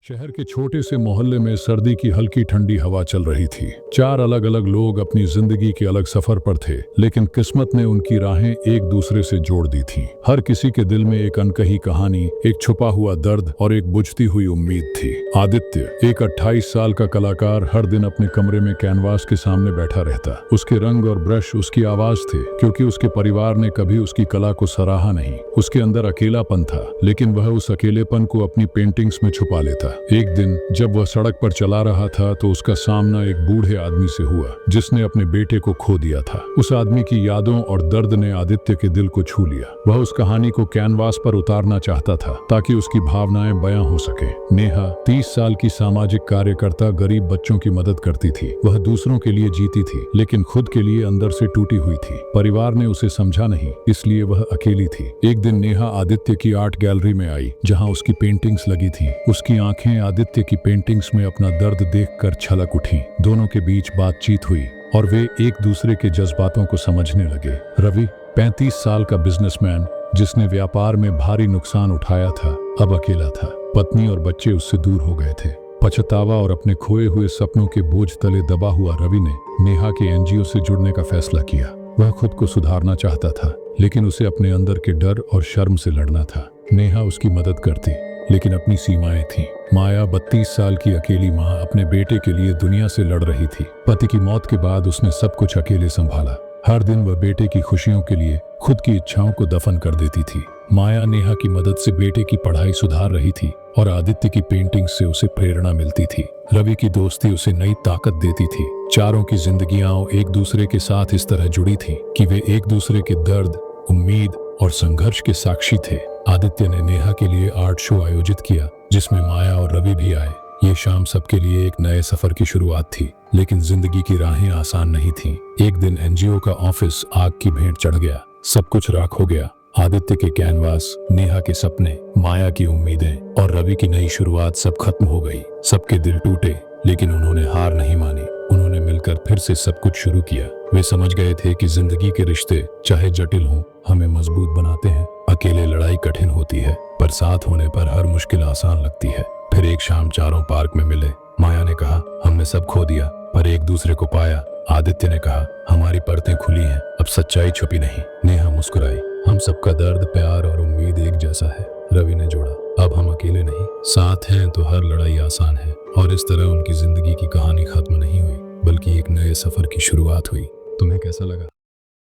शहर के छोटे से मोहल्ले में सर्दी की हल्की ठंडी हवा चल रही थी। चार अलग अलग लोग अपनी जिंदगी के अलग सफर पर थे, लेकिन किस्मत ने उनकी राहें एक दूसरे से जोड़ दी थीं। हर किसी के दिल में एक अनकही कहानी, एक छुपा हुआ दर्द और एक बुझती हुई उम्मीद थी। आदित्य, एक 28 साल का कलाकार, हर दिन अपने कमरे में कैनवास के सामने बैठा रहता। उसके रंग और ब्रश उसकी आवाज थे, क्योंकि उसके परिवार ने कभी उसकी कला को सराहा नहीं। उसके अंदर अकेलापन था, लेकिन वह उस अकेलेपन को अपनी पेंटिंग्स में छुपा लेता। एक दिन जब वह सड़क पर चला रहा था तो उसका सामना एक बूढ़े आदमी से हुआ, जिसने अपने बेटे को खो दिया था। उस आदमी की यादों और दर्द ने आदित्य के दिल को छू लिया। वह उस कहानी को कैनवास पर उतारना चाहता था, ताकि उसकी भावनाएं बयां हो सके। नेहा, 30 साल की सामाजिक कार्यकर्ता, गरीब बच्चों की मदद करती थी। वह दूसरों के लिए जीती थी, लेकिन खुद के लिए अंदर से टूटी हुई थी। परिवार ने उसे समझा नहीं, इसलिए वह अकेली थी। एक दिन नेहा आदित्य की आर्ट गैलरी में आई, जहां उसकी पेंटिंग्स लगी थी। उसकी आंखें आदित्य की पेंटिंग्स में अपना दर्द देखकर छलक उठी। दोनों के बीच बातचीत हुई और वे एक दूसरे के जज्बातों को समझने लगे। रवि, 35 साल का बिजनेसमैन, जिसने व्यापार में भारी नुकसान उठाया था, अब अकेला था। पत्नी और बच्चे उससे दूर हो गए थे। पछतावा और अपने खोए हुए सपनों के बोझ तले दबा हुआ रवि ने नेहा के एनजीओ से जुड़ने का फैसला किया। वह खुद को सुधारना चाहता था, लेकिन उसे अपने अंदर के डर और शर्म से लड़ना था। नेहा उसकी मदद करती, लेकिन अपनी सीमाएं थीं। माया, 32 साल की अकेली मां, अपने बेटे के लिए दुनिया से लड़ रही थी। पति की मौत के बाद उसने सब कुछ अकेले संभाला। हर दिन वह बेटे की खुशियों के लिए खुद की इच्छाओं को दफन कर देती थी। माया नेहा की मदद से बेटे की पढ़ाई सुधार रही थी और आदित्य की पेंटिंग से उसे प्रेरणा मिलती थी। रवि की दोस्ती उसे नई ताकत देती थी। चारों की जिंदगियां एक दूसरे के साथ इस तरह जुड़ी थी कि वे एक दूसरे के दर्द, उम्मीद और संघर्ष के साक्षी थे। आदित्य ने नेहा के लिए आर्ट शो आयोजित किया, जिसमें माया और रवि भी आए। ये शाम सबके लिए एक नए सफर की शुरुआत थी, लेकिन जिंदगी की राहें आसान नहीं थीं। एक दिन एनजीओ का ऑफिस आग की भेंट चढ़ गया। सब कुछ राख हो गया। आदित्य के कैनवास, नेहा के सपने, माया की उम्मीदें और रवि की नई शुरुआत सब खत्म हो गई। सबके दिल टूटे, लेकिन उन्होंने हार नहीं मानी। उन्होंने मिलकर फिर से सब कुछ शुरू किया। वे समझ गए थे कि जिंदगी के रिश्ते चाहे जटिल हों, हमें मजबूत बनाते हैं। अकेले लड़ाई कठिन होती है, पर साथ होने पर हर मुश्किल आसान लगती है। फिर एक शाम चारों पार्क में मिले। माया ने कहा, हमने सब खो दिया पर एक दूसरे को पाया। आदित्य ने कहा, हमारी परतें खुली हैं, अब सच्चाई छुपी नहीं। नेहा मुस्कुराई, हम सबका दर्द, प्यार और उम्मीद एक जैसा है। रवि ने जोड़ा, अब हम अकेले नहीं, साथ हैं तो हर लड़ाई आसान है। और इस तरह उनकी जिंदगी की कहानी खत्म नहीं हुई, बल्कि एक नए सफर की शुरुआत हुई। तुम्हें कैसा लगा?